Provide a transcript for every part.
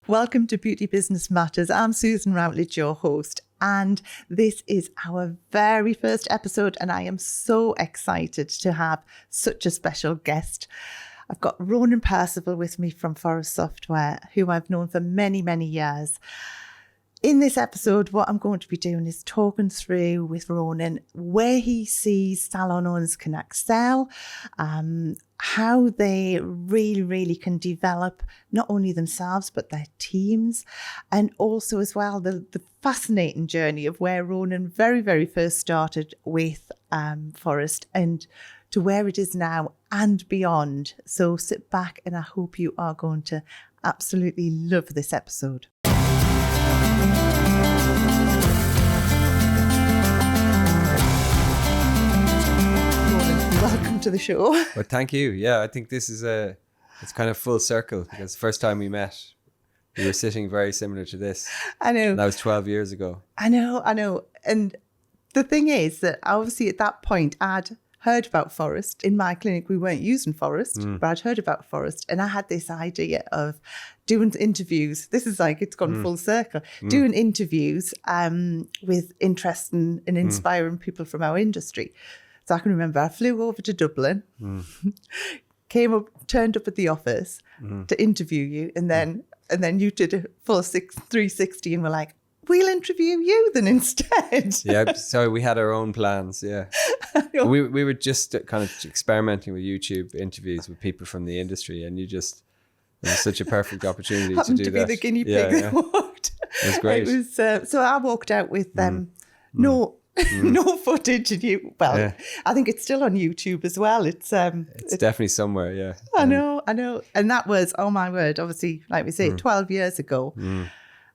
Welcome to Beauty Business Matters. I'm Susan Routledge, your host, and this is our very first episode, and I am so excited to have such a special guest. I've got Ronan Percival with me from Phorest Software, who I've known for many, many years. In this episode, what I'm going to be doing is talking through with Ronan where he sees salon owners can excel, how they really can develop not only themselves but their teams, and also as well the fascinating journey of where Ronan very first started with Phorest and to where it is now and beyond. So sit back and I hope you are going to absolutely love this episode. Welcome to the show. Well, thank you. Yeah, I think this is it's kind of full circle because the first time we met, we were sitting very similar to this. I know. And that was 12 years ago. I know. And the thing is that obviously at that point, I'd heard about Phorest. In my clinic, we weren't using Phorest, but I'd heard about Phorest. And I had this idea of doing interviews. This is like, it's gone full circle. Doing interviews with interesting and inspiring people from our industry. So I can remember I flew over to Dublin, turned up at the office to interview you. And then you did a full 360 and were like, we'll interview you then instead. Yeah, so we had our own plans, yeah. We were just kind of experimenting with YouTube interviews with people from the industry, and it was such a perfect opportunity to do that. Happened to be the guinea pig that walked. It was great. It was, so I walked out with no footage, and I think it's still on YouTube as well. It's definitely somewhere, yeah. I know. And that was, oh my word, obviously, like we say, 12 years ago.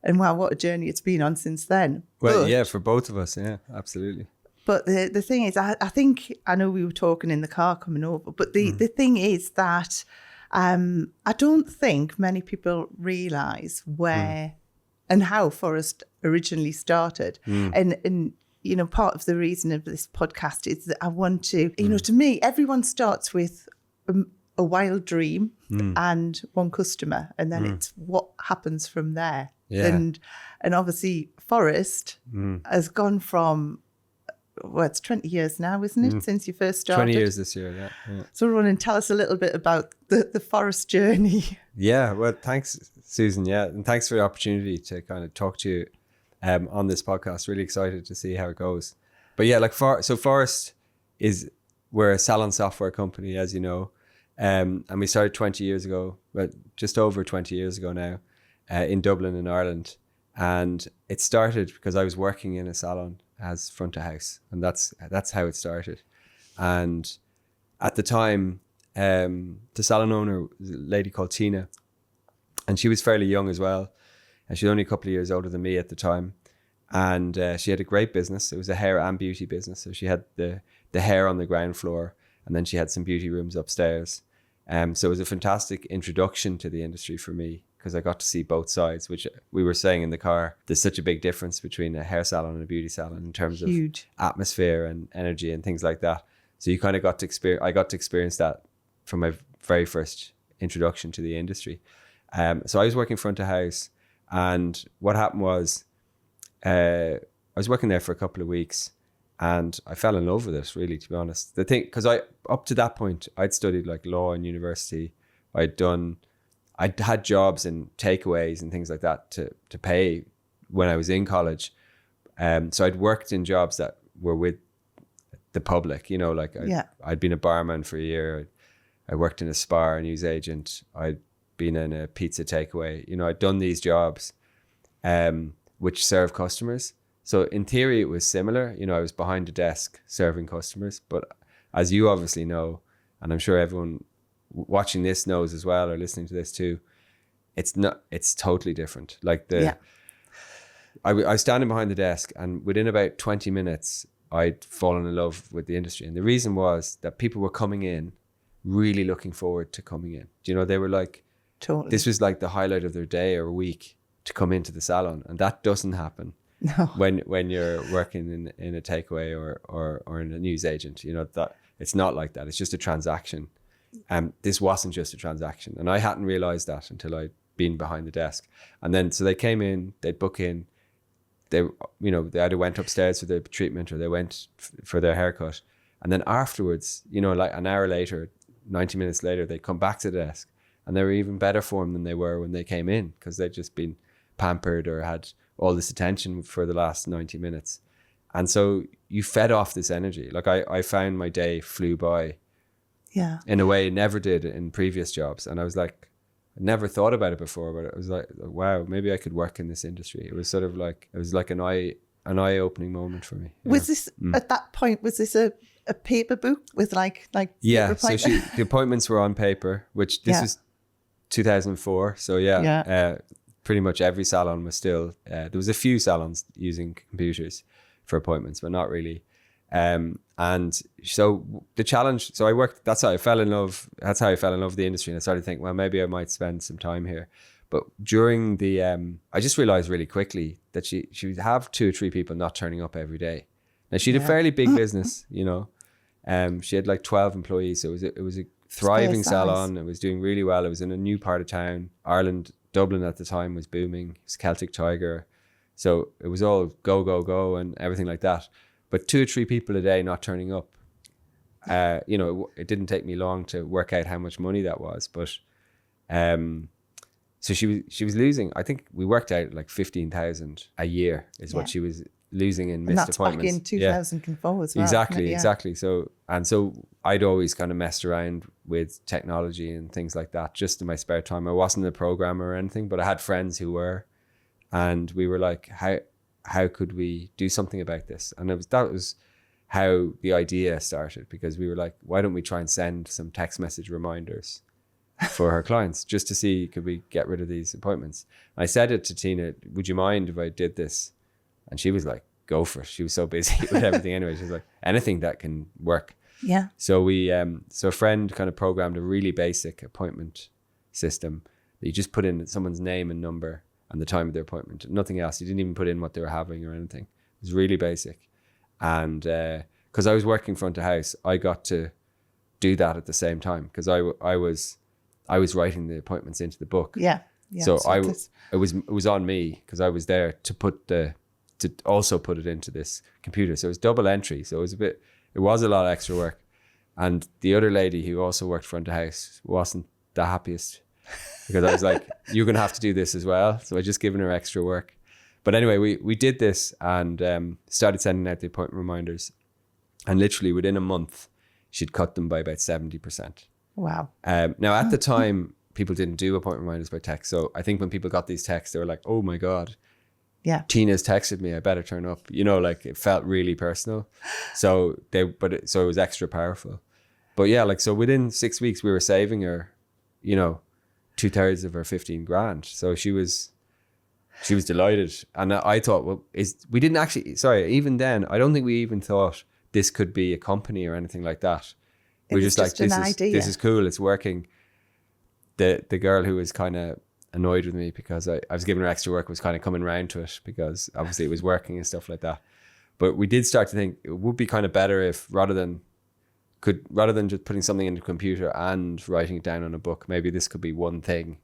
And wow, what a journey it's been on since then. Well, yeah, for both of us, yeah, absolutely. But the thing is, I think, I know we were talking in the car coming over, but the thing is that I don't think many people realise where and how Phorest originally started. And you know, part of the reason of this podcast is that I want to, you know, to me, everyone starts with a wild dream and one customer, and then it's what happens from there. Yeah. And obviously Phorest has gone from, well, it's 20 years now, isn't it, since you first started? 20 years this year, yeah. So Ronan, tell us a little bit about the Phorest journey. Yeah, well, thanks, Susan, yeah. And thanks for the opportunity to kind of talk to you on this podcast. Really excited to see how it goes. But yeah, like Phorest we're a salon software company, as you know. And we started 20 years ago, well, just over 20 years ago now, in Dublin in Ireland. And it started because I was working in a salon as front of house, and that's how it started. And at the time, the salon owner was a lady called Tina, and she was fairly young as well. And she was only a couple of years older than me at the time. And she had a great business. It was a hair and beauty business. So she had the hair on the ground floor, and then she had some beauty rooms upstairs. So it was a fantastic introduction to the industry for me, because I got to see both sides, which we were saying in the car. There's such a big difference between a hair salon and a beauty salon in terms of atmosphere and energy and things like that. So you kind of got to experience that from my very first introduction to the industry. So I was working front of house, and what happened was I was working there for a couple of weeks, and I fell in love with it, really, to be honest. The thing, because up to that point, I'd studied like law in university. I'd had jobs in takeaways and things like that to pay when I was in college. So I'd worked in jobs that were with the public, you know, like I'd been a barman for a year. I worked in a spa, a newsagent. I'd been in a pizza takeaway. You know, I'd done these jobs which serve customers. So in theory, it was similar. You know, I was behind a desk serving customers. But as you obviously know, and I'm sure everyone watching this knows as well, or listening to this too, it's totally different. Like I was standing behind the desk, and within about 20 minutes, I'd fallen in love with the industry. And the reason was that people were coming in really looking forward to coming in. You know, they were like, totally. This was like the highlight of their day or week to come into the salon. And that doesn't happen when you're working in a takeaway or in a newsagent. You know, that it's not like that. It's just a transaction. This wasn't just a transaction. And I hadn't realized that until I'd being behind the desk. And then, so they came in, they'd book in, they either went upstairs for their treatment or they went for their haircut. And then afterwards, like an hour later, 90 minutes later, they'd come back to the desk and they were even better form than they were when they came in, because they'd just been pampered or had all this attention for the last 90 minutes. And so you fed off this energy. Like I found my day flew by in a way it never did in previous jobs. And I was like, I never thought about it before, but it was like, wow, maybe I could work in this industry. It was sort of like, it was like an eye-opening moment for me. Was this, at that point, was this a paper book with like yeah, so the appointments were on paper, which this was 2004. So pretty much every salon was still, there was a few salons using computers for appointments, but not really. And so the challenge, so I worked, that's how I fell in love with the industry. And I started to think, well, maybe I might spend some time here. But during the, I just realized really quickly that she would have 2 or 3 people not turning up every day. Now she had a fairly big business, she had like 12 employees. So it was a thriving salon. It was doing really well. It was in a new part of town. Ireland, Dublin at the time was booming. It was Celtic Tiger. So it was all go, go, go and everything like that. But 2 or 3 people a day not turning up, it didn't take me long to work out how much money that was. But so she was losing, I think we worked out like 15,000 a year is what she was losing in missed appointments. And that's back in 2004 as well. Exactly. So I'd always kind of messed around with technology and things like that just in my spare time. I wasn't a programmer or anything, but I had friends who were, and we were like, how could we do something about this? And that was how the idea started, because we were like, why don't we try and send some text message reminders for her clients just to see, could we get rid of these appointments? And I said it to Tina, would you mind if I did this? And she was like, go for it. She was so busy with everything anyway. She was like, anything that can work. Yeah. So so a friend kind of programmed a really basic appointment system that you just put in someone's name and number and the time of their appointment, nothing else. You didn't even put in what they were having or anything. It was really basic. And because I was working front of house, I got to do that at the same time, because I was writing the appointments into the book. Yeah. So it was on me, because I was there to also put it into this computer. So it was double entry. So it was a lot of extra work. And the other lady who also worked front of house wasn't the happiest, because I was like, you're going to have to do this as well. So I just given her extra work. But anyway, we did this and started sending out the appointment reminders. And literally within a month, she'd cut them by about 70%. Wow. Now, at the time, people didn't do appointment reminders by text. So I think when people got these texts, they were like, oh my God. Yeah. Tina's texted me, I better turn up. Like it felt really personal. So it was extra powerful. But yeah, like, so within 6 weeks, we were saving her, 2/3 of her 15 grand. So she was delighted. And I thought, well, even then, I don't think we even thought this could be a company or anything like that. We were just like, this is cool. It's working. The girl who was kind of annoyed with me because I was giving her extra work was kind of coming around to it, because obviously it was working and stuff like that. But we did start to think it would be kind of better if rather than just putting something in the computer and writing it down on a book, maybe this could be one thing.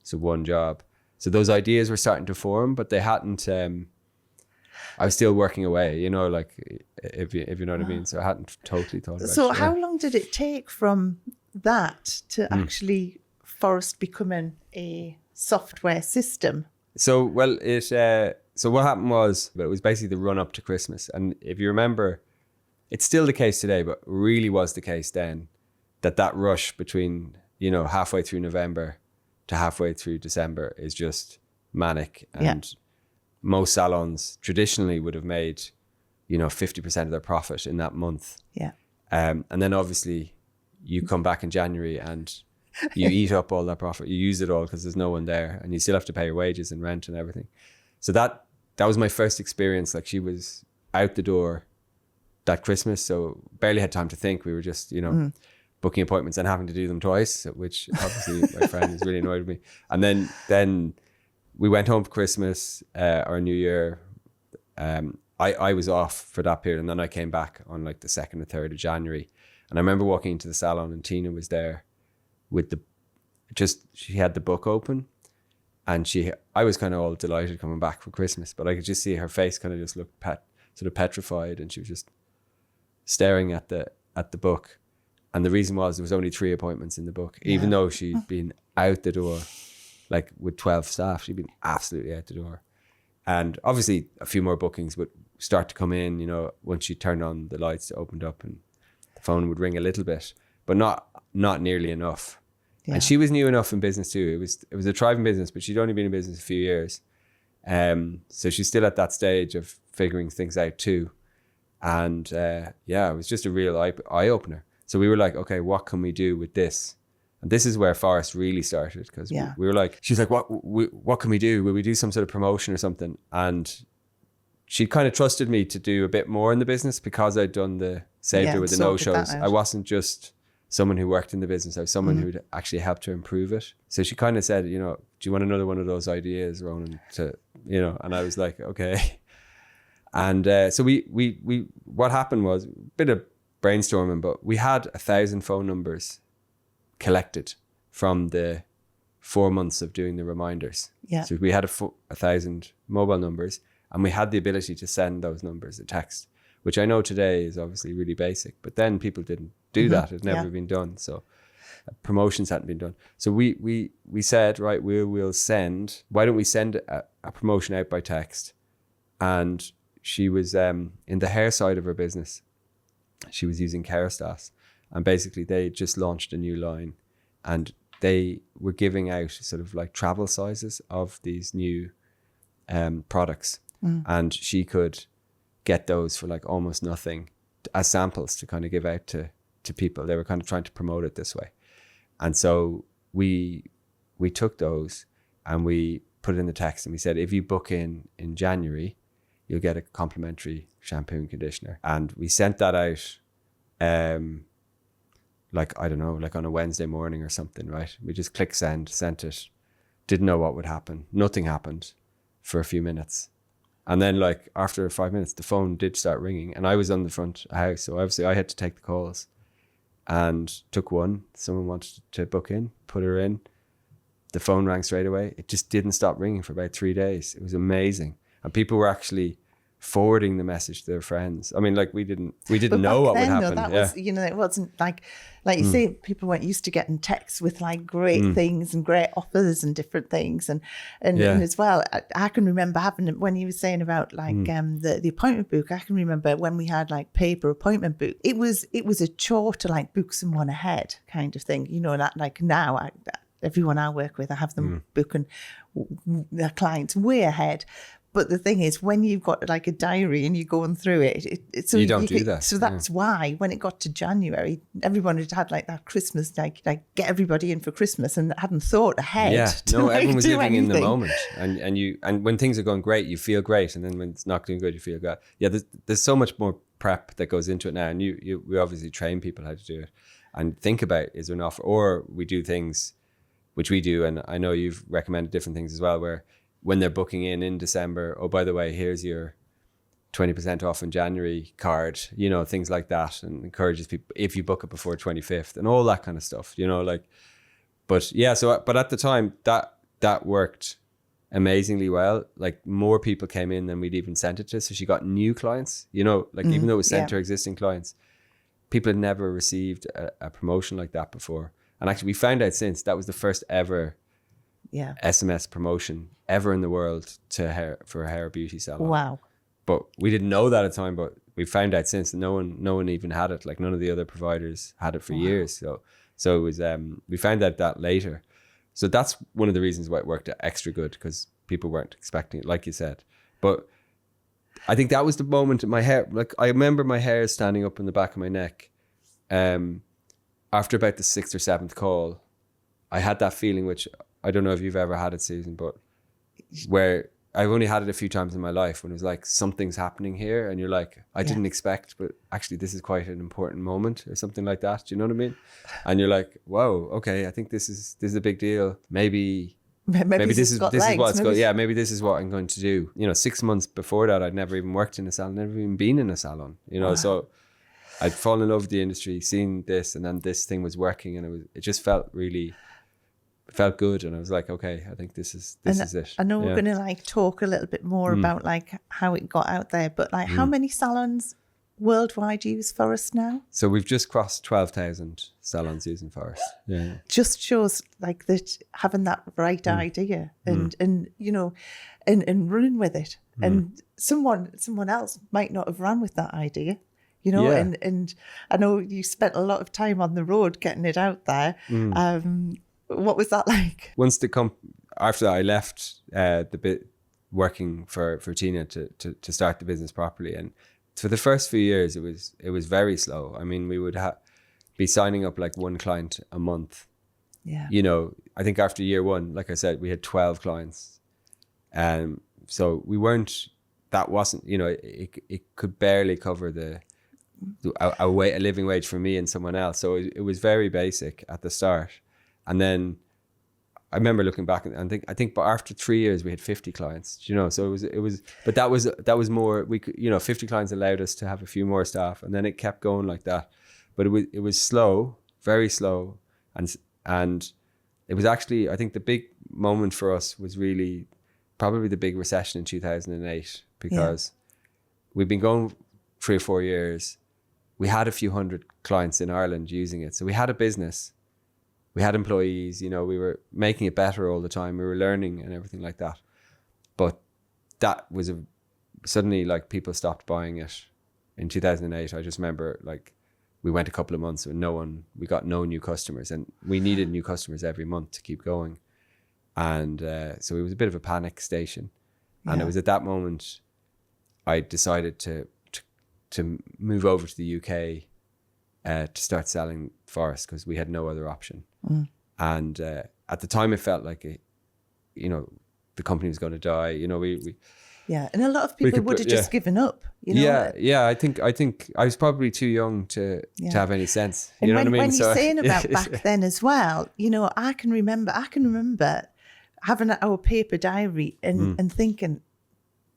So one job. So those ideas were starting to form, but they hadn't, I was still working away, like if you know what I mean. So I hadn't totally thought about it. So how long did it take from that to actually Phorest becoming a software system? So, so what happened was, it was basically the run up to Christmas. And if you remember, it's still the case today, but really was the case then, that rush between, halfway through November to halfway through December is just manic. And most salons traditionally would have made, 50% of their profit in that month. Yeah. And then obviously you come back in January and you eat up all that profit. You use it all because there's no one there, and you still have to pay your wages and rent and everything. So that was my first experience. Like, she was out the door that Christmas, so barely had time to think. We were just, booking appointments and having to do them twice, which obviously my friend was really annoyed with me. And then we went home for Christmas or New Year. I was off for that period, and then I came back on like the 2nd or 3rd of January. And I remember walking into the salon and Tina was there with she had the book open, And I was kind of all delighted coming back for Christmas, but I could just see her face kind of just look sort of petrified, and she was just staring at the book. And the reason was there was only 3 appointments in the book, even though she'd been out the door, like with 12 staff, she'd been absolutely out the door. And obviously a few more bookings would start to come in, you know, once she turned on the lights, it opened up and the phone would ring a little bit, but not nearly enough. Yeah. And she was new enough in business too. It was a thriving business, but she'd only been in business a few years. So she's still at that stage of figuring things out too. And it was just a real eye opener. So we were like, okay, what can we do with this? And this is where Phorest really started, because we were like, she's like, what can we do? Will we do some sort of promotion or something? And she kind of trusted me to do a bit more in the business because I'd done the saved her with the no-shows. I wasn't just someone who worked in the business. I was someone who'd actually helped to improve it. So she kind of said, you know, do you want another one of those ideas, Ronan? And I was like, okay. And so we what happened was a bit of brainstorming, but we had 1,000 phone numbers collected from the 4 months of doing the reminders. Yeah. So we had 1,000 mobile numbers, and we had the ability to send those numbers a text, which I know today is obviously really basic, but then people didn't do that. It had never been done. So promotions hadn't been done. So we said, right, we'll send, why don't we send a promotion out by text? And she was in the hair side of her business. She was using Kerastase, and basically they just launched a new line, and they were giving out sort of like travel sizes of these new products, and she could get those for like almost nothing as samples to kind of give out to people. They were kind of trying to promote it this way. And so we took those and we put it in the text, and we said, if you book in January, you'll get a complimentary shampoo and conditioner. And we sent that out, like, I don't know, like on a Wednesday morning or something, right? We just click send, sent it, didn't know what would happen. Nothing happened for a few minutes. And then like after 5 minutes, the phone did start ringing, and I was on the front house. So obviously I had to take the calls, and took one. Someone wanted to book in, put her in. The phone rang straight away. It just didn't stop ringing for about 3 days. It was amazing. And people were actually forwarding the message to their friends. I mean, like we didn't know what would happen. That was, it wasn't like you say, people weren't used to getting texts with like great things and great offers and different things. And as well, I can remember having, when you were saying about like the appointment book, I can remember when we had like paper appointment book, it was a chore to like book someone ahead kind of thing, that like now everyone I work with, I have them booking their clients way ahead. But the thing is, when you've got like a diary and you're going through it, so you don't do that. So that's why when it got to January, everyone had like that Christmas, like get everybody in for Christmas, and hadn't thought ahead. Yeah, no, everyone was living anything in the moment, and when things are going great, you feel great, and then when it's not doing good, you feel good. Yeah, there's so much more prep that goes into it now, and we obviously train people how to do it, and think about, is there an offer, or we do things, which we do, and I know you've recommended different things as well, where when they're booking in December, oh, by the way, here's your 20% off in January card, things like that, and encourages people if you book it before 25th and all that kind of stuff, but yeah, but at the time that worked amazingly well. Like more people came in than we'd even sent it to. So she got new clients, even though it was sent to her existing clients, people had never received a promotion like that before. And actually we found out since that was the first ever SMS promotion ever in the world for a hair beauty salon. Wow. But we didn't know that at the time, but we found out since that no one even had it. Like none of the other providers had it for years. So it was we found out that later. So that's one of the reasons why it worked extra good, because people weren't expecting it, like you said. But I think that was the moment my hair, like I remember my hair standing up in the back of my neck. After about the 6th or 7th call, I had that feeling, which I don't know if you've ever had it, Susan, but where I've only had it a few times in my life, when it was like something's happening here and you're like, I didn't expect, but actually this is quite an important moment or something like that. Do you know what I mean? And you're like, whoa, okay, I think this is a big deal. Maybe this is what's going. Yeah, maybe this is what I'm going to do. 6 months before that, I'd never even worked in a salon, never even been in a salon. So I'd fallen in love with the industry, seen this, and then this thing was working, and it just felt really felt good, and I was like, okay, I think this is it. I know we're going to like talk a little bit more about like how it got out there, but like how many salons worldwide use Phorest now? So we've just crossed 12,000 salons using Phorest. Yeah. Just shows like that having that right idea and you know, and running with it. And someone else might not have run with that idea, you know, and I know you spent a lot of time on the road getting it out there. What was that like? Once after I left the bit working for Tina to start the business properly, and for the first few years it was very slow. I mean, we would be signing up like one client a month. Yeah. You know, I think after year one, like I said, we had 12 clients. So that wasn't, you know, it could barely cover a living wage for me and someone else. So it was very basic at the start. And then I remember looking back and I think, but after 3 years we had 50 clients, you know, so it was, but that was more, we could, you know, 50 clients allowed us to have a few more staff, and then it kept going like that. But it was slow, very slow. And it was actually, I think the big moment for us was really probably the big recession in 2008, because we've been going 3 or 4 years. We had a few hundred clients in Ireland using it. So we had a business. We had employees, you know, we were making it better all the time. We were learning and everything like that. But that was suddenly like people stopped buying it in 2008. I just remember like we went a couple of months with we got no new customers, and we needed new customers every month to keep going. And so it was a bit of a panic station. And it was at that moment I decided to move over to the UK to start selling Phorest, because we had no other option. And at the time it felt like you know, the company was going to die. You know, we and a lot of people would have just given up. You know? I think I was probably too young to have any sense. You know what I mean? When you're saying about back then as well, you know, I can remember having our paper diary and thinking,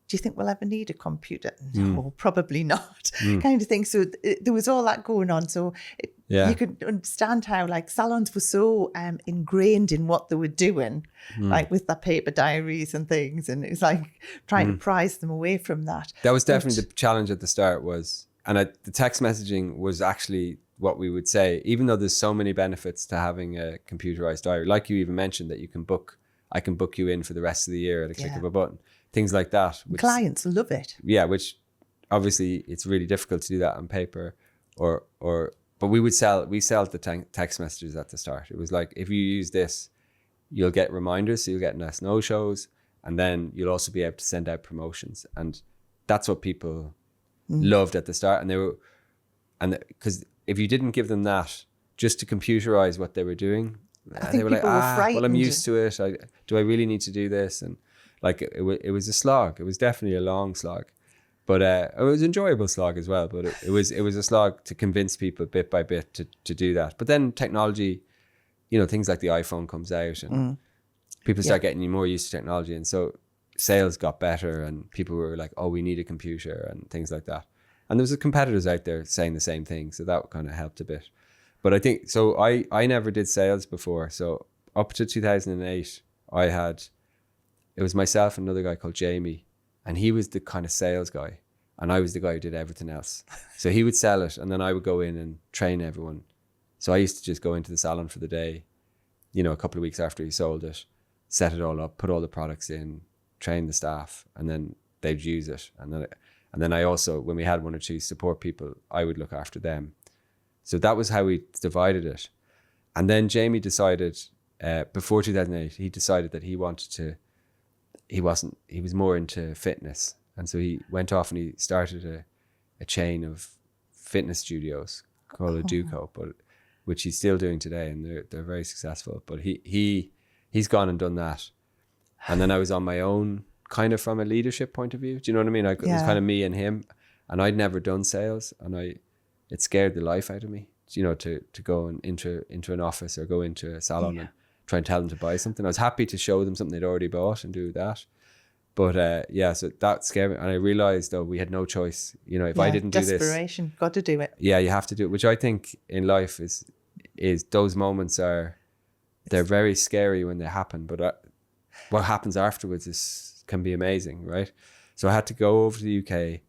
do you think we'll ever need a computer? No, probably not, kind of thing. So there was all that going on. So you could understand how like salons were so ingrained in what they were doing, like with their paper diaries and things. And it was like trying to prise them away from that. That was definitely the challenge at the start the text messaging was actually what we would say, even though there's so many benefits to having a computerized diary, like you even mentioned that I can book you in for the rest of the year at a click of a button. Things like that. Clients love it. Yeah, which obviously it's really difficult to do that on paper but we sell the text messages at the start. It was like, if you use this, you'll get reminders, so you'll get less no-shows, and then you'll also be able to send out promotions. And that's what people loved at the start. And because if you didn't give them that just to computerize what they were doing, I think they were people were frightened. well, I'm used to it. Do I really need to do this? And like it was a slog. It was definitely a long slog, but it was an enjoyable slog as well. But it was a slog to convince people bit by bit to do that. But then technology, you know, things like the iPhone comes out, and people start getting more used to technology, and so sales got better, and people were like, "Oh, we need a computer," and things like that. And there was competitors out there saying the same thing, so that kind of helped a bit. But I think so. I never did sales before, so up to 2008, it was myself and another guy called Jamie, and he was the kind of sales guy, and I was the guy who did everything else. So he would sell it, and then I would go in and train everyone. So I used to just go into the salon for the day, you know, a couple of weeks after he sold it, set it all up, put all the products in, train the staff, and then they'd use it. And then I also, when we had 1 or 2 support people, I would look after them. So that was how we divided it. And then Jamie decided, before 2008, he decided that he was more into fitness. And so he went off and he started a chain of fitness studios called a Duco, which he's still doing today, and they're very successful. But he's gone and done that. And then I was on my own, kind of from a leadership point of view. Do you know what I mean? It was kind of me and him, and I'd never done sales, and it scared the life out of me, you know, to go into an office or go into a salon and try and tell them to buy something. I was happy to show them something they'd already bought and do that. But so that scared me. And I realized, though, we had no choice. You know, if I didn't do this. Desperation, got to do it. Yeah, you have to do it, which I think in life is those moments are they're very scary when they happen, but what happens afterwards can be amazing, right? So I had to go over to the UK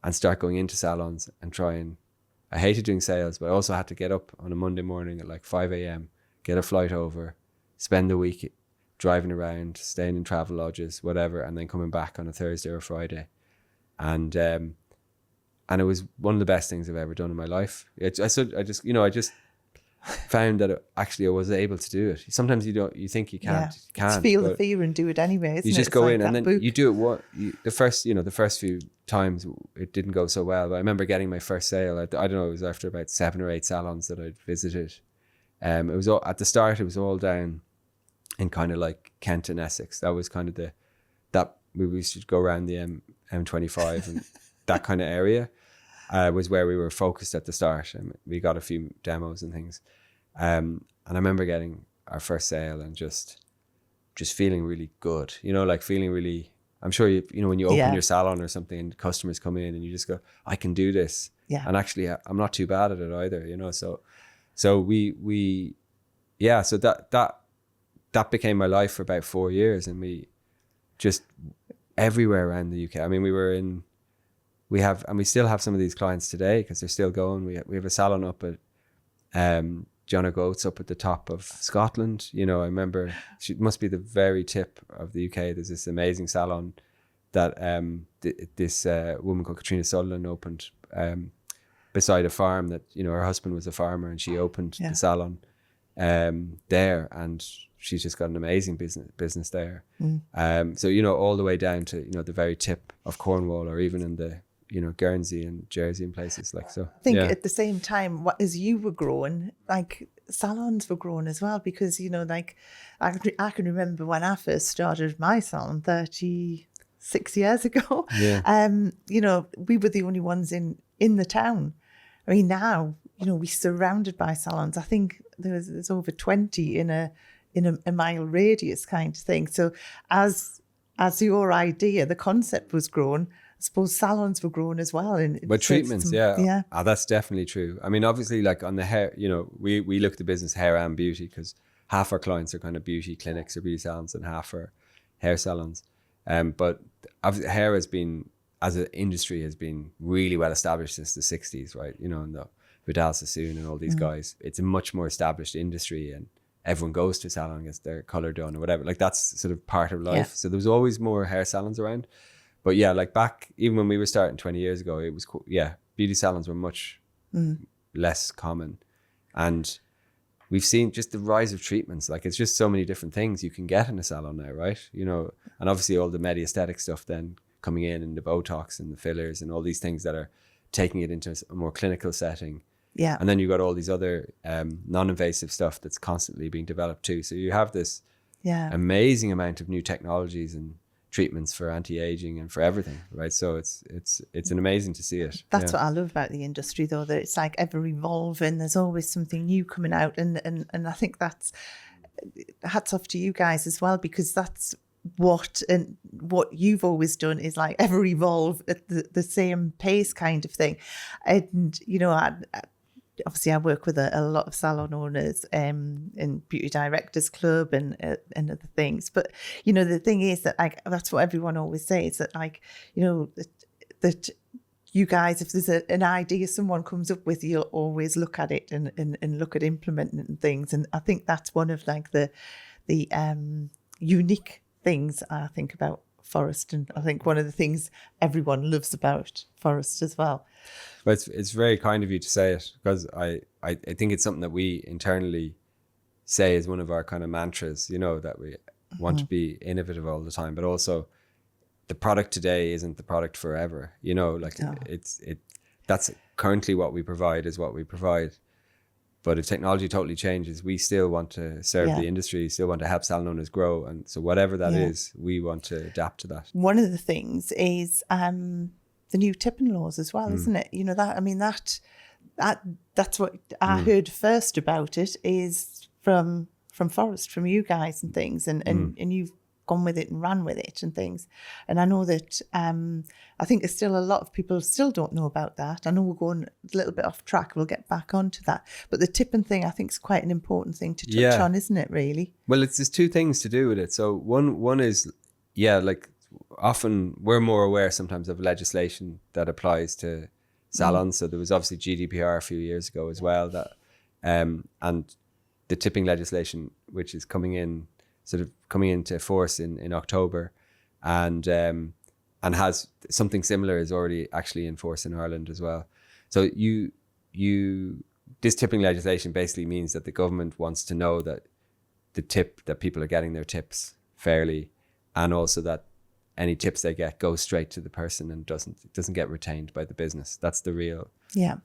and start going into salons and I hated doing sales, but I also had to get up on a Monday morning at like 5 a.m, get a flight over, spend the week driving around, staying in travel lodges, whatever, and then coming back on a Thursday or Friday. And it was one of the best things I've ever done in my life. I just found that I was able to do it. Sometimes you think you can't. You can't. Just feel the fear and do it anyway. Isn't you just it? go like in and then book. you do it. The first few times it didn't go so well. But I remember getting my first sale. I don't know. It was after about 7 or 8 salons that I'd visited. It was all, at the start. It was all down in kind of like Kent and Essex. That was kind of we used to go around the M25 and that kind of area. Was where we were focused at the start, and we got a few demos and things. And I remember getting our first sale and just feeling really good, like feeling really, I'm sure when you open your salon or something and customers come in and you just go, I can do this. Yeah. And actually I'm not too bad at it either, so that became my life for about 4 years, and we just everywhere around the UK. I mean, we still have some of these clients today because they're still going. We have a salon up at John O'Goat's up at the top of Scotland. I remember it must be the very tip of the UK. There's this amazing salon that this woman called Katrina Sutherland opened beside a farm that, her husband was a farmer, and she opened the salon there, and she's just got an amazing business there. So, all the way down to, the very tip of Cornwall, or even in the, Guernsey and Jersey and places like so. I think at the same time, as you were growing, like salons were growing as well, because, like I can remember when I first started my salon 36 years ago, we were the only ones in the town. I mean, now, we're surrounded by salons. I think there's over 20 in a mile radius kind of thing. So as your idea, the concept was grown, I suppose salons were grown as well. But treatments, that's definitely true. I mean, obviously, like on the hair, we look at the business hair and beauty, because half our clients are kind of beauty clinics or beauty salons and half are hair salons. But hair has been, as an industry, has been really well established since the 60s, right? And the Vidal Sassoon and all these guys. It's a much more established industry, and everyone goes to a salon, gets their color done or whatever. Like that's sort of part of life. Yeah. So there was always more hair salons around. But like back, even when we were starting 20 years ago, it was, beauty salons were much less common. And we've seen just the rise of treatments. Like it's just so many different things you can get in a salon now, right? And obviously all the medi-aesthetic stuff then coming in, and the Botox and the fillers and all these things that are taking it into a more clinical setting. Yeah. And then you've got all these other non-invasive stuff that's constantly being developed too. So you have this amazing amount of new technologies and treatments for anti-aging and for everything, right? So it's an amazing to see it. That's what I love about the industry, though, that it's like ever evolving. There's always something new coming out, and I think that's hats off to you guys as well, because that's what you've always done is like ever evolve at the same pace kind of thing. And obviously I work with a lot of salon owners in Beauty Directors Club and other things, but the thing is that like that's what everyone always says, that like that you guys, if there's an idea someone comes up with, you'll always look at it and look at implementing things. And I think that's one of like the unique things I think about Phorest, and I think one of the things everyone loves about Phorest as well. But it's very kind of you to say it, because I think it's something that we internally say is one of our kind of mantras, that we want to be innovative all the time, but also the product today isn't the product forever, that's currently what we provide is what we provide. But if technology totally changes, we still want to serve the industry, still want to help salon owners grow. And so whatever that is, we want to adapt to that. One of the things is the new tipping laws as well, isn't it? That's what I heard first about it is from Phorest, from you guys and things. And you've gone with it and ran with it and things. And I know that I think there's still a lot of people still don't know about that. I know we're going a little bit off track. We'll get back onto that. But the tipping thing, I think, is quite an important thing to touch on, isn't it, really? Well, there's two things to do with it. So one is, like often we're more aware sometimes of legislation that applies to salons. So there was obviously GDPR a few years ago as well, that and the tipping legislation, which is coming into force in October, and has something similar is already actually in force in Ireland as well. So this tipping legislation basically means that the government wants to know that that people are getting their tips fairly, and also that any tips they get go straight to the person and doesn't get retained by the business. That's the real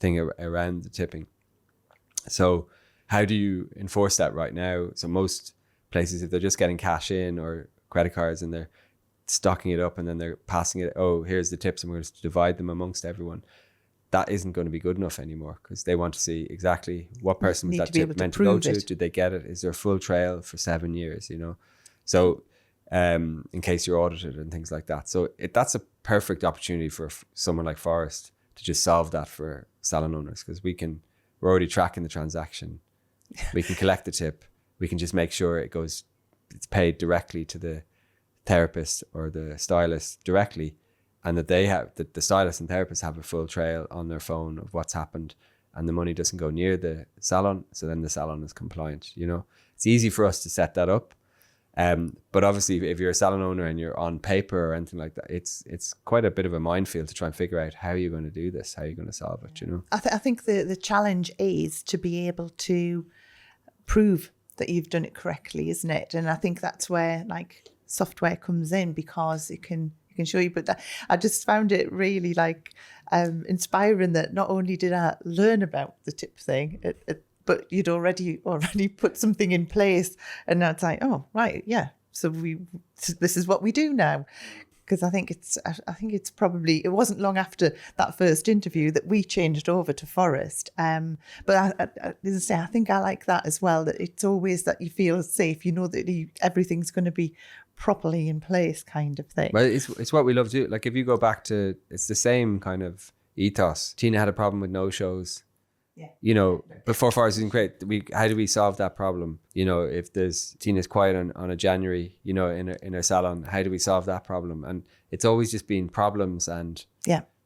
thing around the tipping. So how do you enforce that right now? So most places, if they're just getting cash in or credit cards and they're stocking it up and then they're passing it, oh, here's the tips and we're going to divide them amongst everyone, that isn't going to be good enough anymore, because they want to see exactly what person was that tip meant to go to. Did they get it? Is there a full trail for 7 years, So in case you're audited and things like that. So that's a perfect opportunity for someone like Phorest to just solve that for salon owners, because we're already tracking the transaction. We can collect the tip. We can just make sure it's paid directly to the therapist or the stylist directly, and that the stylist and therapist have a full trail on their phone of what's happened, and the money doesn't go near the salon. So then the salon is compliant. It's easy for us to set that up. But obviously, if you're a salon owner and you're on paper or anything like that, it's quite a bit of a minefield to try and figure out how you're going to do this, how you're going to solve it. I think the challenge is to be able to prove that you've done it correctly, isn't it? And I think that's where software comes in, because it can show you. But I just found it really inspiring that not only did I learn about the tip thing, but you'd already put something in place, and now it's like, oh right, yeah. So this is what we do now. Because I think it's probably, it wasn't long after that first interview that we changed over to Phorest. But as I say, I think I like that as well, that it's always that you feel safe, that everything's going to be properly in place, kind of thing. Well, it's what we love to do. Like if you go back to, it's the same kind of ethos. Tina had a problem with no-shows. Yeah. Before Phorest didn't create, how do we solve that problem? If Tina's quiet on a January, in her salon, how do we solve that problem? And it's always just been problems and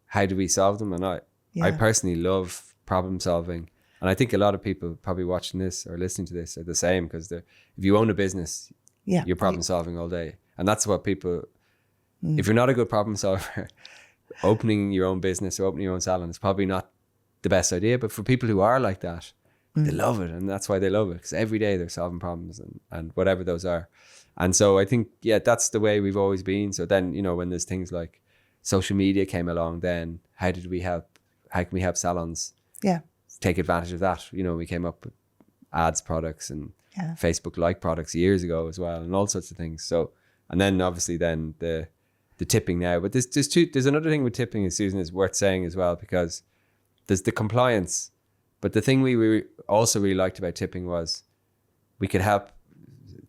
how do we solve them? And I personally love problem solving. And I think a lot of people probably watching this or listening to this are the same, because if you own a business, you're problem solving all day. And that's what people, if you're not a good problem solver, opening your own business or opening your own salon is probably not the best idea. But for people who are like that, they love it, and that's why they love it, because every day they're solving problems and whatever those are. And so I think that's the way we've always been. So then when there's things like social media came along, then how can we help salons take advantage of that? We came up with ads products and Facebook like products years ago as well, and all sorts of things. So, and then obviously then the tipping now. But there's another thing with tipping, Susan, is worth saying as well, because there's the compliance, but the thing we also really liked about tipping was we could help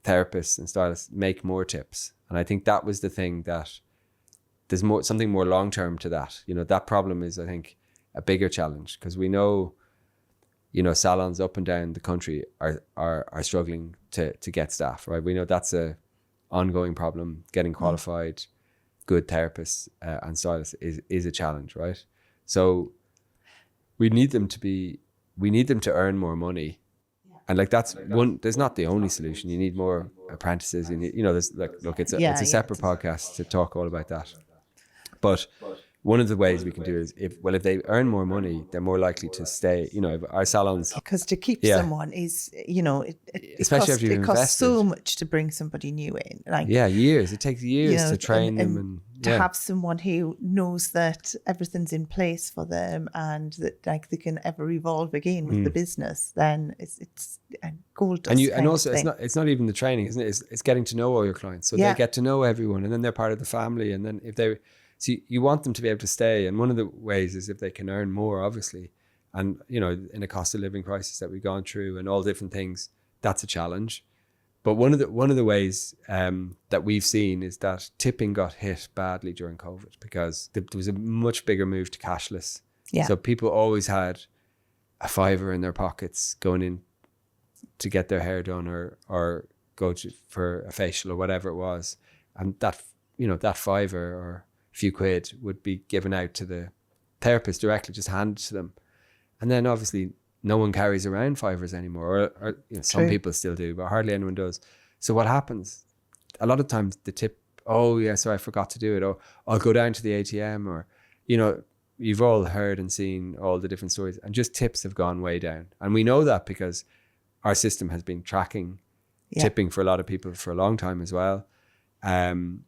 therapists and stylists make more tips. And I think that was the thing, that there's something more long-term to that. That problem is, I think, a bigger challenge, because we know, salons up and down the country are struggling to get staff, right? We know that's a ongoing problem. Getting qualified, good therapists and stylists is a challenge, right? So we need them to earn more money. And that's one, there's not the only solution. You need more apprentices. You need, there's it's a separate podcast to talk all about that. But one of the ways we can do it is if they earn more money, they're more likely to stay, if our salons. Because to keep someone is, especially it costs so much to bring somebody new in. Years. It takes years to train them and to have someone who knows that everything's in place for them, and that they can ever evolve again with the business. Then it's gold dust. And also it's not even the training, isn't it? It's getting to know all your clients, so they get to know everyone, and then they're part of the family. And then so you want them to be able to stay. And one of the ways is if they can earn more, obviously. And, in a cost of living crisis that we've gone through and all different things, that's a challenge. But one of the ways that we've seen is that tipping got hit badly during COVID because there was a much bigger move to cashless. Yeah. So people always had a fiver in their pockets going in to get their hair done or go for a facial or whatever it was. And that, that fiver or a few quid would be given out to the therapist directly, just handed to them. And then obviously no one carries around fivers anymore, or some people still do, but hardly anyone does. So what happens? A lot of times the tip, oh yeah, sorry, I forgot to do it. Oh, I'll go down to the ATM, or, you've all heard and seen all the different stories, and just tips have gone way down. And we know that because our system has been tracking tipping for a lot of people for a long time as well. And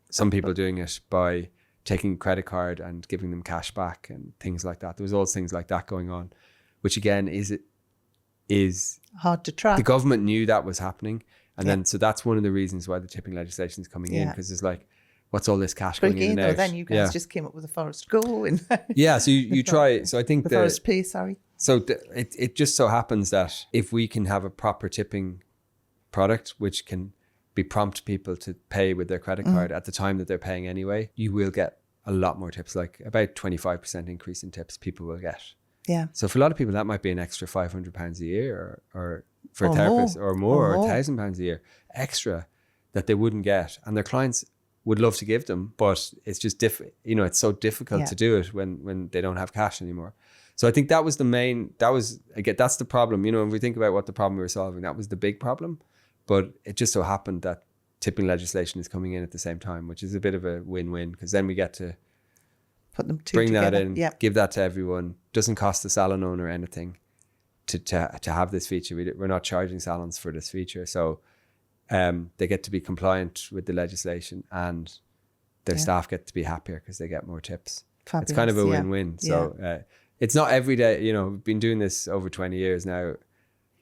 some people doing it by taking a credit card and giving them cash back and things like that. There was all things like that going on, which again is hard to track. The government knew that was happening. And then, so that's one of the reasons why the tipping legislation is coming in, because it's like, what's all this cash going in and out? Then you guys just came up with a Phorest Go. And so you try. So I think the Phorest Pay, sorry. So it just so happens that if we can have a proper tipping product, which can prompt people to pay with their credit card at the time that they're paying anyway, you will get a lot more tips, like about 25% increase in tips people will get. Yeah. So for a lot of people, that might be an extra £500 a year or for a therapist or more, or £1,000 a year extra that they wouldn't get. And their clients would love to give them, but it's just it's so difficult to do it when they don't have cash anymore. So I think that's the problem. If we think about what the problem we were solving, that was the big problem. But it just so happened that tipping legislation is coming in at the same time, which is a bit of a win-win, because then we get to put them bring together. That in, give that to everyone. Doesn't cost the salon owner anything to have this feature. We're not charging salons for this feature. So they get to be compliant with the legislation, and their staff get to be happier because they get more tips. Fabulous. It's kind of a win-win. So it's not every day. We've been doing this over 20 years now.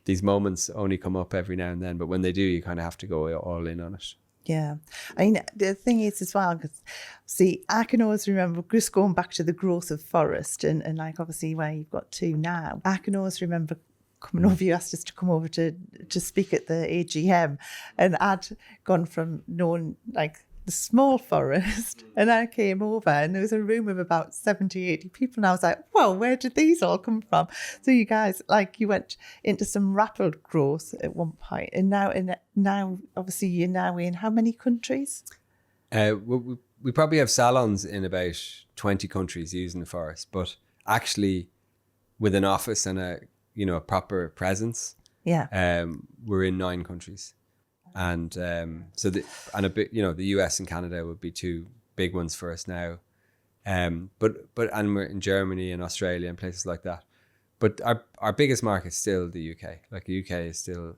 These moments only come up every now and then, but when they do, you kind of have to go all in on it. Yeah. I mean, the thing is as well, because see, I can always remember just going back to the growth of Phorest and like obviously where you've got to now, I can always remember coming over, you asked us to come over to speak at the AGM, and I'd gone from knowing like the small Phorest, and I came over and there was a room of about 70, 80 people, and I was like, well, where did these all come from? So you guys, like, you went into some rapid growth at one point, and now obviously you're now in how many countries? We probably have salons in about 20 countries using the Phorest, but actually with an office and a proper presence, we're in 9 countries. And the US and Canada would be 2 big ones for us now, but we're in Germany and Australia and places like that. But our biggest market is still the UK. Like the UK is still,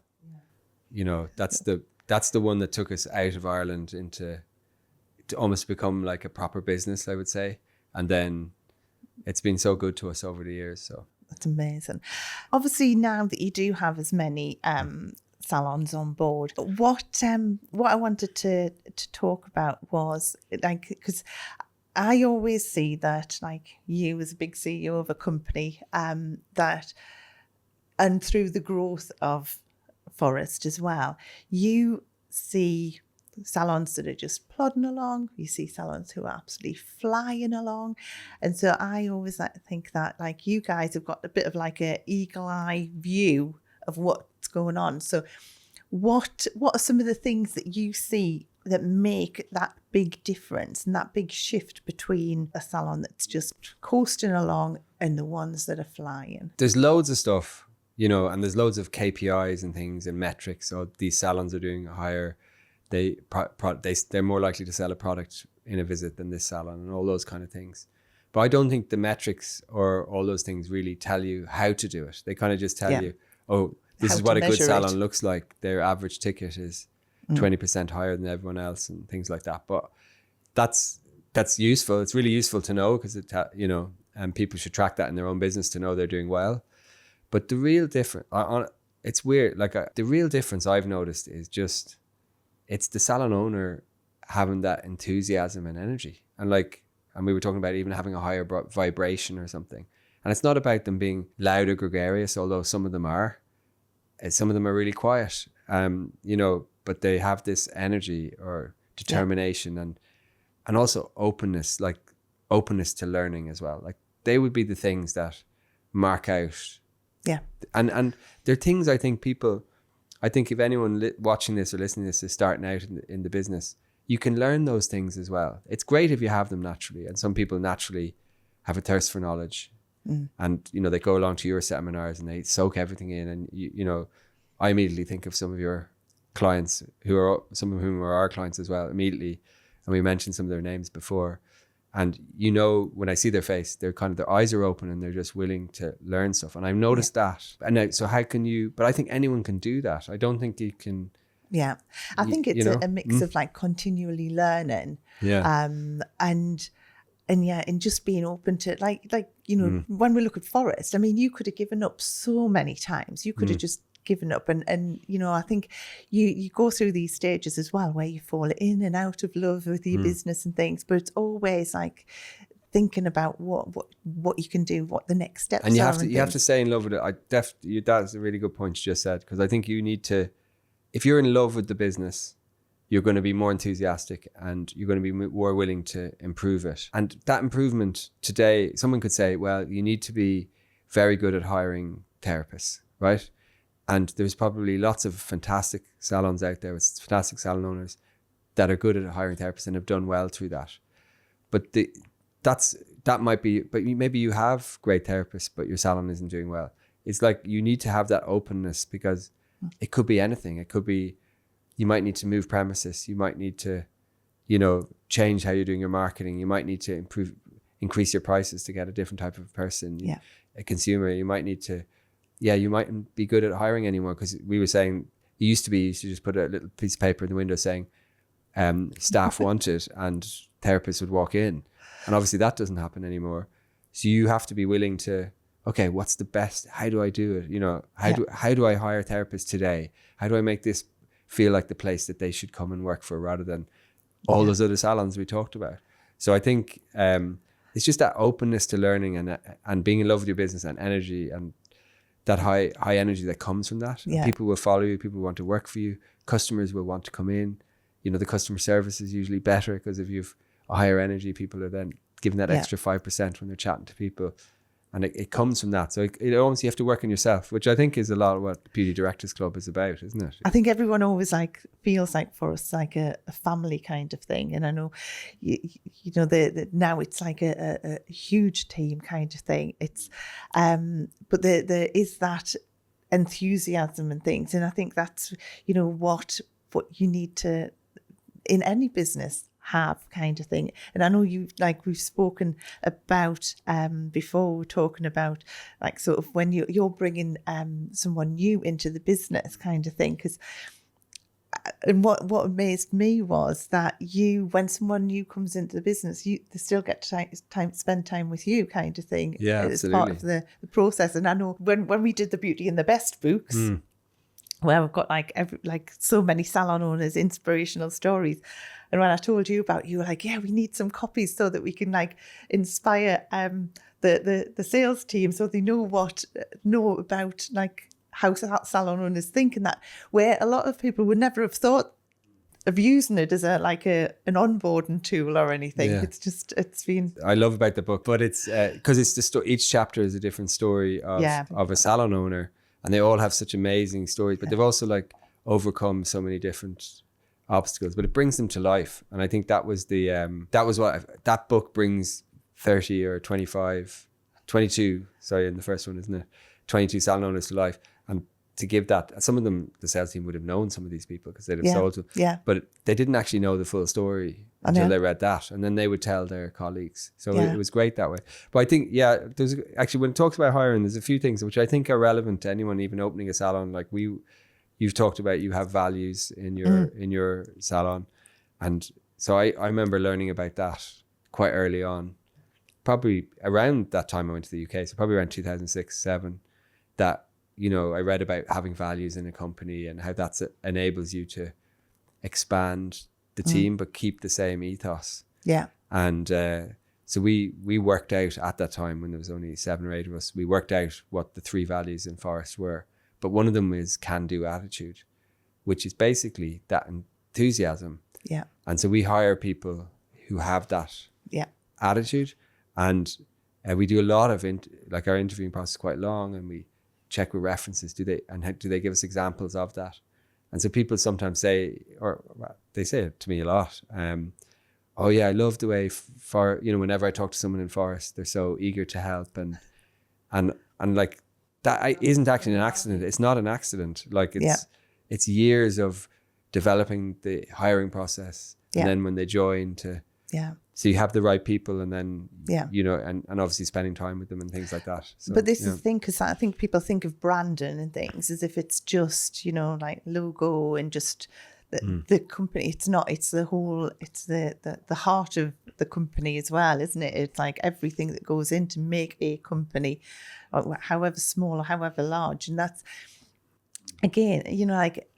that's the one that took us out of Ireland to almost become like a proper business, I would say. And then it's been so good to us over the years. So that's amazing. Obviously, now that you do have as many salons on board, what I wanted to talk about was like, because I always see that like you as a big CEO of a company that, and through the growth of Phorest as well, you see salons that are just plodding along, you see salons who are absolutely flying along. And so I always think that like you guys have got a bit of like a eagle eye view of what's going on. So what are some of the things that you see that make that big difference and that big shift between a salon that's just coasting along and the ones that are flying? There's loads of stuff, and there's loads of KPIs and things and metrics. So these salons are doing higher, they're more likely to sell a product in a visit than this salon and all those kind of things. But I don't think the metrics or all those things really tell you how to do it. They kind of just tell you, this is what a good salon looks like. Their average ticket is 20% higher than everyone else and things like that. But that's useful. It's really useful to know because and people should track that in their own business to know they're doing well. But the real difference, it's weird. Like the real difference I've noticed is just, it's the salon owner having that enthusiasm and energy. And we were talking about even having a higher vibration or something. And it's not about them being loud or gregarious, although some of them are. Some of them are really quiet. you know, but they have this energy or determination and also openness, like openness to learning as well. Like they would be the things that mark out. Yeah. And they're things I think if anyone watching this or listening to this is starting out in the business, you can learn those things as well. It's great if you have them naturally. And some people naturally have a thirst for knowledge. And, you know, they go along to your seminars and they soak everything in. And, you know, I immediately think of some of your clients some of whom are our clients as well immediately. And we mentioned some of their names before. And, you know, when I see their face, their eyes are open and they're just willing to learn stuff. And I've noticed that. And now, so how can you, but I think anyone can do that. I don't think you can. Yeah. I think it's a mix of like continually learning. Yeah. And yeah, and just being open to like, you know, when we look at Phorest, I mean, you could have given up so many times. You could have just given up. And, you know, I think you go through these stages as well, where you fall in and out of love with your business and things, but it's always like thinking about what you can do, what the next steps are. And you have to stay in love with it. That's a really good point you just said, because I think you need to, if you're in love with the business, you're going to be more enthusiastic and you're going to be more willing to improve it. And that improvement today, someone could say, well, you need to be very good at hiring therapists, right? And there's probably lots of fantastic salons out there with fantastic salon owners that are good at hiring therapists and have done well through that. But that might be, but maybe you have great therapists, but your salon isn't doing well. It's like you need to have that openness, because it could be anything. It could be, you might need to move premises. You might need to, you know, change how you're doing your marketing. You might need to increase your prices to get a different type of person, a consumer. You might need to, you mightn't be good at hiring anymore, because we were saying you used to just put a little piece of paper in the window saying staff wanted, and therapists would walk in. And obviously that doesn't happen anymore. So you have to be willing to, okay, what's the best? How do I do it? You know, how do I hire therapists today? How do I make this feel like the place that they should come and work for, rather than all those other salons we talked about? So I think it's just that openness to learning and being in love with your business and energy, and that high energy that comes from that. Yeah. People will follow you. People want to work for you. Customers will want to come in. You know, the customer service is usually better, because if you've a higher energy, people are then giving that extra 5% when they're chatting to people. And it comes from that. So it almost, you have to work on yourself, which I think is a lot of what Beauty Directors Club is about, isn't it? I think everyone always feels like for us like a family kind of thing. And I know, you know, now it's like a huge team kind of thing. It's, but there is that enthusiasm and things. And I think that's, you know, what you need to, in any business, have kind of thing. And I know we've spoken about before, we're talking about like sort of when you're bringing someone new into the business kind of thing, because and what amazed me was that when someone new comes into the business, they still get spend time with you kind of thing. Yeah, it's absolutely. part of the process. And I know when we did the Beauty and the Best books, where we've got like so many salon owners, inspirational stories. And when I told you about, you were like, yeah, we need some copies so that we can like inspire the sales team, so they know about like how salon owners think, and that, where a lot of people would never have thought of using it as an onboarding tool or anything. Yeah. It's been. I love about the book, but it's because it's each chapter is a different story of a salon owner, and they all have such amazing stories, but they've also like overcome so many different obstacles, but it brings them to life. And I think that was what that book brings 30 or 22, sorry, in the first one, isn't it? 22 salon owners to life. And to give that, some of them, the sales team would have known some of these people because they'd have sold to them. Yeah. But they didn't actually know the full story until they read that. And then they would tell their colleagues. So it was great that way. But I think, there's actually, when it talks about hiring, there's a few things which I think are relevant to anyone even opening a salon. Like you've talked about, you have values in your salon. And so I remember learning about that quite early on, probably around that time I went to the UK. So probably around 2006, 2007, that, you know, I read about having values in a company and how that enables you to expand the team, but keep the same ethos. Yeah. And so we worked out at that time, when there was only 7 or 8 of us, we worked out what the 3 values in Phorest were. But one of them is can-do attitude, which is basically that enthusiasm. Yeah. And so we hire people who have that attitude, and we do a lot of like our interviewing process is quite long, and we check with references. Do they give us examples of that? And so people sometimes say, or they say it to me a lot. Oh yeah, I love the way whenever I talk to someone in Phorest, they're so eager to help, and like that isn't actually an accident. It's not an accident. Like it's years of developing the hiring process, and then when they join so you have the right people, and then and obviously spending time with them and things like that. So, but this is the thing, because I think people think of branding and things as if it's just like logo and just the company. It's not. It's the whole. It's the heart of the company as well, isn't it? It's like everything that goes in to make a company, however small or however large, and that's again, like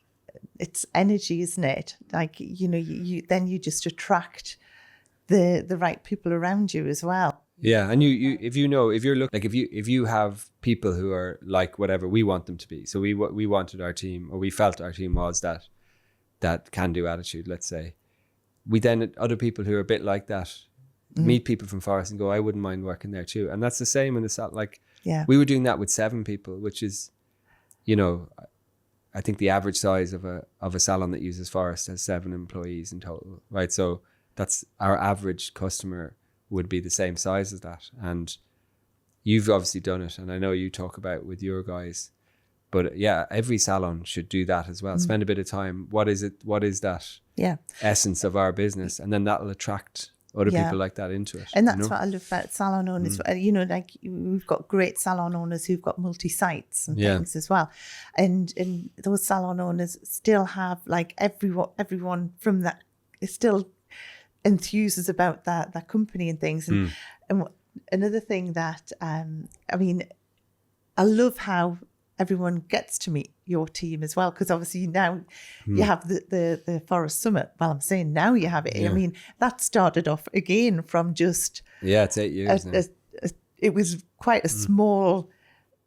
it's energy, isn't it? Like you then you just attract the right people around you as well. Yeah, and if you're looking, like if you have people who are like whatever we want them to be. So we wanted our team, or we felt our team was that can-do attitude, let's say. We then, other people who are a bit like that, meet people from Phorest and go, I wouldn't mind working there too. And that's the same in the salon. Like, we were doing that with 7 people, which is, I think the average size of a salon that uses Phorest has 7 employees in total, right? So that's our average customer would be the same size as that. And you've obviously done it, and I know you talk about with your guys. But yeah, every salon should do that as well. Spend a bit of time. What is that essence of our business? And then that'll attract other people like that into it. And that's what I love about salon owners. Like we've got great salon owners who've got multi-sites and things as well. And those salon owners still have, like, everyone from that is still enthuses about that company and things. And another thing that, I love how everyone gets to meet your team as well, because obviously now you have the Phorest Summit. Well, I'm saying now you have it. I mean, that started off again from just it's 8 years now. It was quite a small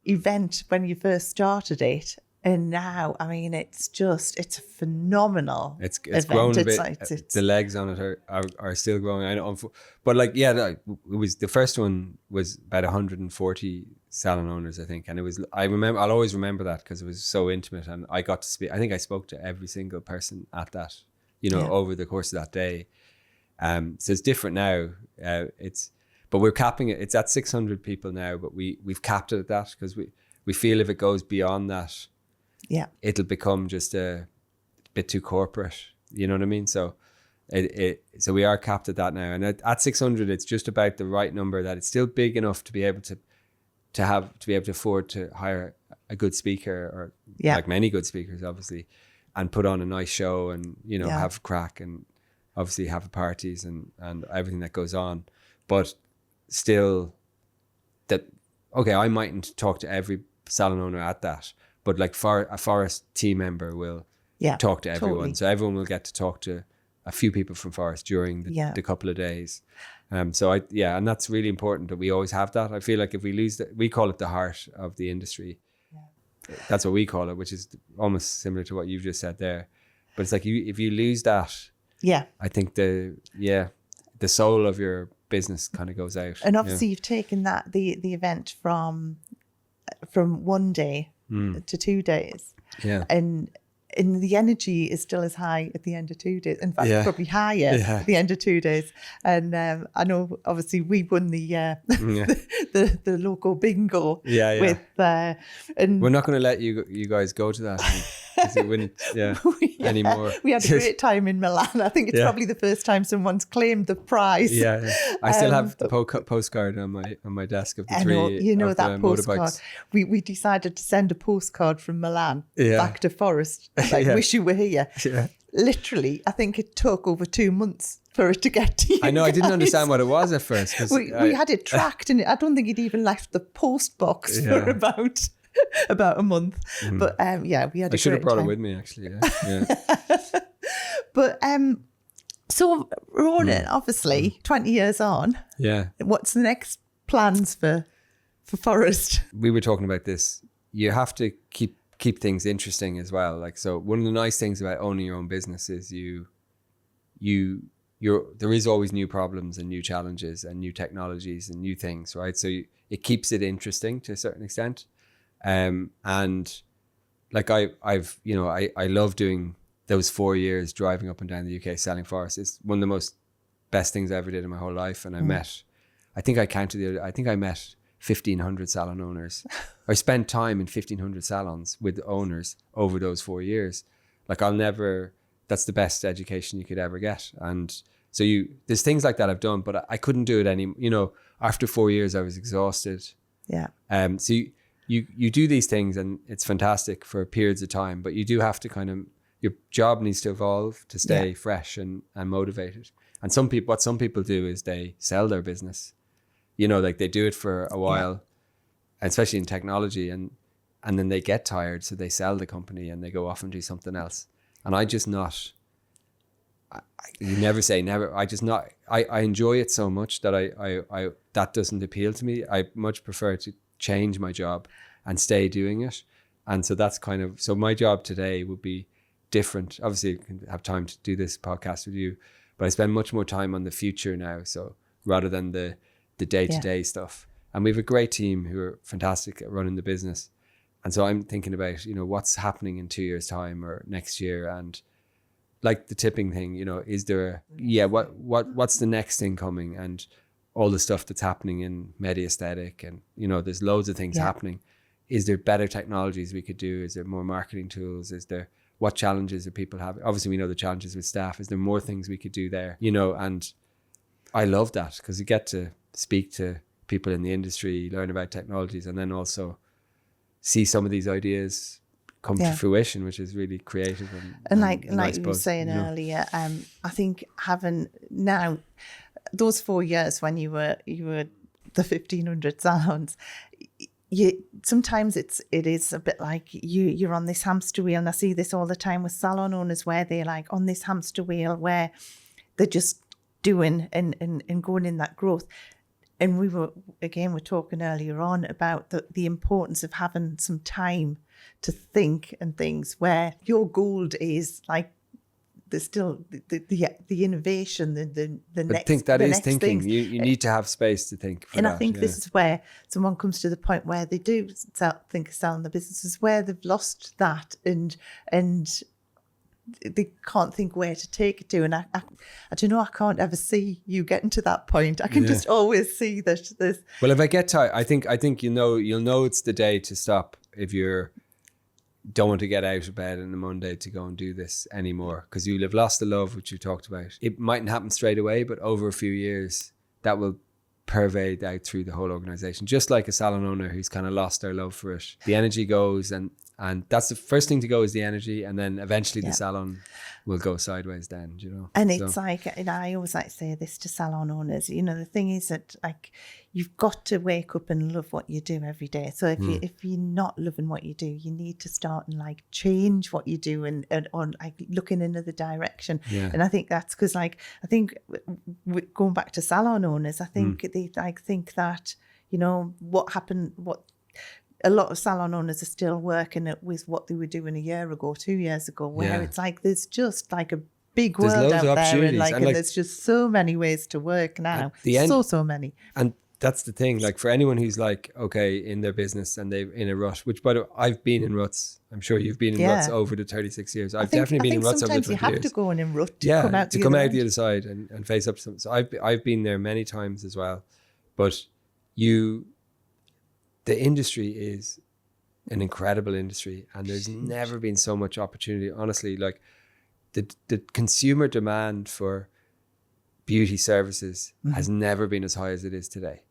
event when you first started it, and now it's a phenomenal it's event. Grown a bit. The legs on it are still growing. I know, but it was, the first one was about 140 salon owners, I think, and I'll always remember that because it was so intimate, and I got to speak. I think I spoke to every single person at that, over the course of that day. So it's different now. But we're capping it. It's at 600 people now, but we've capped it at that because we feel if it goes beyond that, it'll become just a bit too corporate. You know what I mean? So so we are capped at that now, and at 600, it's just about the right number, that it's still big enough to be able to afford to hire a good speaker, or like many good speakers, obviously, and put on a nice show, and have a crack, and obviously have parties and everything that goes on. But still, I mightn't talk to every salon owner at that, but like a Phorest team member will talk to everyone. Totally. So everyone will get to talk to a few people from Phorest during the couple of days. And that's really important that we always have that. I feel like if we lose that, we call it the heart of the industry. Yeah. That's what we call it, which is almost similar to what you've just said there. But it's like if you lose that, I think the soul of your business kind of goes out. And obviously you've taken that the event from 1 day to 2 days. Yeah. And the energy is still as high at the end of 2 days. In fact, probably higher at the end of 2 days. And I know, obviously, we won the local bingo. With and we're not going to let you guys go to that. You wouldn't, anymore. We had a great time in Milan. I think it's probably the first time someone's claimed the prize. I still have the postcard on my desk of the three. That postcard. We decided to send a postcard from Milan back to Phorest. Like, wish you were here. Yeah. Literally, I think it took over 2 months for it to get to you. I know, guys. I didn't understand what it was at first. We had it tracked, and I don't think it even left the post box for about a month. But we had a great time. I should have brought it with me, actually. But so Ronan, obviously 20 years on, what's the next plans for Phorest? We were talking about this. You have to keep keep things interesting as well. Like, so one of the nice things about owning your own business is there is always new problems and new challenges and new technologies and new things, right? So it keeps it interesting to a certain extent. And like I've I love doing those 4 years driving up and down the UK selling Phorest. It's one of the most best things I ever did in my whole life. And I met 1,500 salon owners. I spent time in 1,500 salons with owners over those 4 years. Like that's the best education you could ever get. And so there's things like that I've done, but I couldn't do it after 4 years, I was exhausted. Yeah. So you do these things and it's fantastic for periods of time, but you do have to your job needs to evolve to stay fresh and motivated. And what some people do is they sell their business, like they do it for a while, especially in technology, and then they get tired. So they sell the company and they go off and do something else. And you never say never. I enjoy it so much that I that doesn't appeal to me. I much prefer to change my job and stay doing it. And so that's so my job today would be different. Obviously, I can have time to do this podcast with you, but I spend much more time on the future now. So rather than the day-to-day stuff. And we have a great team who are fantastic at running the business. And so I'm thinking about, what's happening in 2 years' time or next year. And like the tipping thing, is there what's the next thing coming, and all the stuff that's happening in media aesthetic, and, there's loads of things happening. Is there better technologies we could do? Is there more marketing tools? What challenges are people having? Obviously, we know the challenges with staff. Is there more things we could do there? And I love that because you get to speak to people in the industry, learn about technologies, and then also see some of these ideas come to fruition, which is really creative and like you were saying earlier. I think having now those 4 years when you were the 1,500 salons, sometimes it is a bit like you're on this hamster wheel, and I see this all the time with salon owners where they're like on this hamster wheel where they're just doing and going in that growth. And we're talking earlier on about the importance of having some time to think and things, where your gold is like there's still the innovation, the next. I think that is thinking. Things. You need to have space to think. And I think this is where someone comes to the point where they do think of selling the businesses, where they've lost that and they can't think where to take it to. And I don't know, I can't ever see you getting to that point. I can just always see that there's... Well, if I get tired, I think you'll know it's the day to stop if you don't want to get out of bed on a Monday to go and do this anymore, because you'll have lost the love, which you talked about. It mightn't happen straight away, but over a few years, that will pervade out through the whole organization. Just like a salon owner who's kind of lost their love for it. The energy goes, and that's the first thing to go, is the energy, and then eventually the salon will go sideways then, And it's like, I always like to say this to salon owners, the thing is that like you've got to wake up and love what you do every day. So if you're not loving what you do, you need to start and like change what you do and on like looking in another direction. And I think that's because I think going back to salon owners, I think they think that what happened, a lot of salon owners are still working with what they were doing a year ago, 2 years ago, where it's like there's just like a big world out there, and there's just so many ways to work now. So many. And that's the thing. Like for anyone who's like in their business and they're in a rut, which by the way, I've been in ruts. I'm sure you've been in ruts over the 36 years. I've definitely been in ruts over the 20 years. Sometimes you have to go in rut to come out the other side and face up to something. So I've been there many times as well. But the industry is an incredible industry, and there's never been so much opportunity. Honestly, like the consumer demand for beauty services has never been as high as it is today.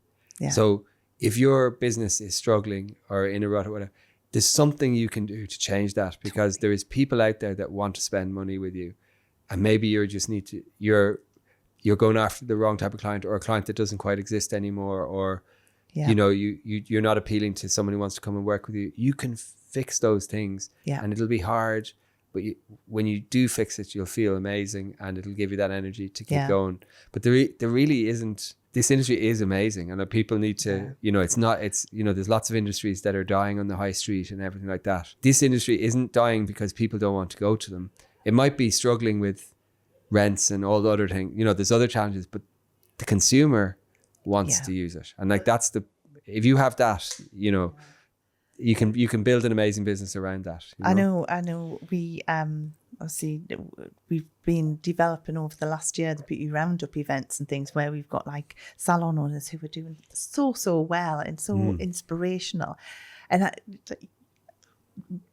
So if your business is struggling or in a rut or whatever, there's something you can do to change that, because there is people out there that want to spend money with you, and maybe you're going after the wrong type of client, or a client that doesn't quite exist anymore, or you're not appealing to someone who wants to come and work with you. You can fix those things, and it'll be hard, but when you do fix it, you'll feel amazing, and it'll give you that energy to keep Yeah. going. But there really isn't. This industry is amazing, and people need to, there's lots of industries that are dying on the high street and everything like that. This industry isn't dying because people don't want to go to them. It might be struggling with rents and all the other things. There's other challenges, but the consumer wants to use it. And like, if you have that, you can build an amazing business around that. I know. We obviously we've been developing over the last year the beauty roundup events and things where we've got like salon owners who are doing so well and so inspirational, and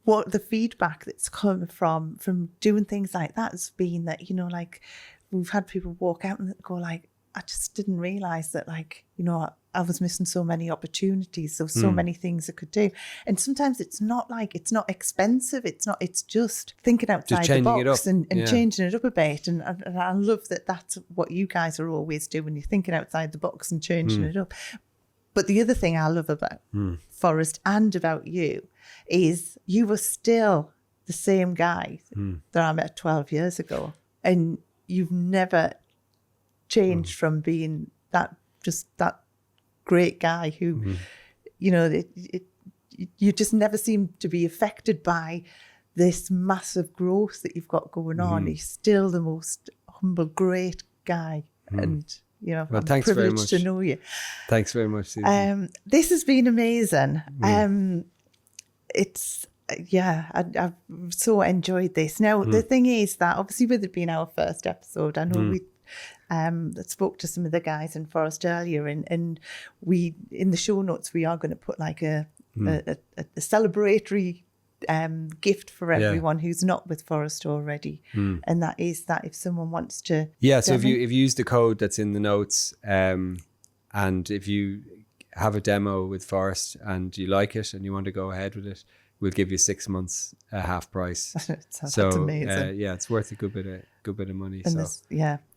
what the feedback that's come from doing things like that has been that like we've had people walk out and go like, I just didn't realize that I was missing so many opportunities. So many things I could do. And sometimes it's not expensive. It's just thinking outside the box and changing it up a bit. And I love that that's what you guys are always doing. You're thinking outside the box and changing it up. But the other thing I love about Phorest and about you is you were still the same guy that I met 12 years ago. And you've never changed from being that great guy who, you just never seem to be affected by this massive growth that you've got going on. He's still the most humble, great guy. And, well, I'm thanks very privileged much to know you. Thanks very much, Susan. This has been amazing. I've so enjoyed this. Now, the thing is that obviously with it being our first episode, I know we spoke to some of the guys in Phorest earlier, and we, in the show notes, we are going to put like a celebratory gift for everyone who's not with Phorest already, and that is that if someone wants to, so if you use the code that's in the notes, and if you have a demo with Phorest and you like it and you want to go ahead with it, we'll give you 6 months half price. That's amazing. It's worth a good bit of money. And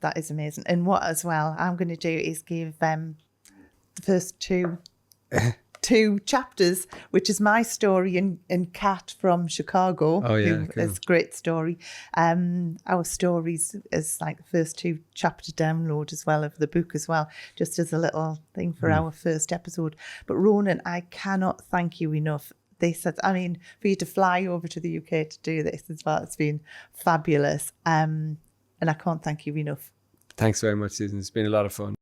that is amazing. And what as well I'm going to do is give the first two chapters, which is my story and Kat from Chicago. Oh yeah, cool. It's a great story. Our stories is like the first 2 chapter download as well of the book as well, just as a little thing for our first episode. But Ronan, I cannot thank you enough. For you to fly over to the UK to do this as well, it's been fabulous. And I can't thank you enough. Thanks very much, Susan. It's been a lot of fun.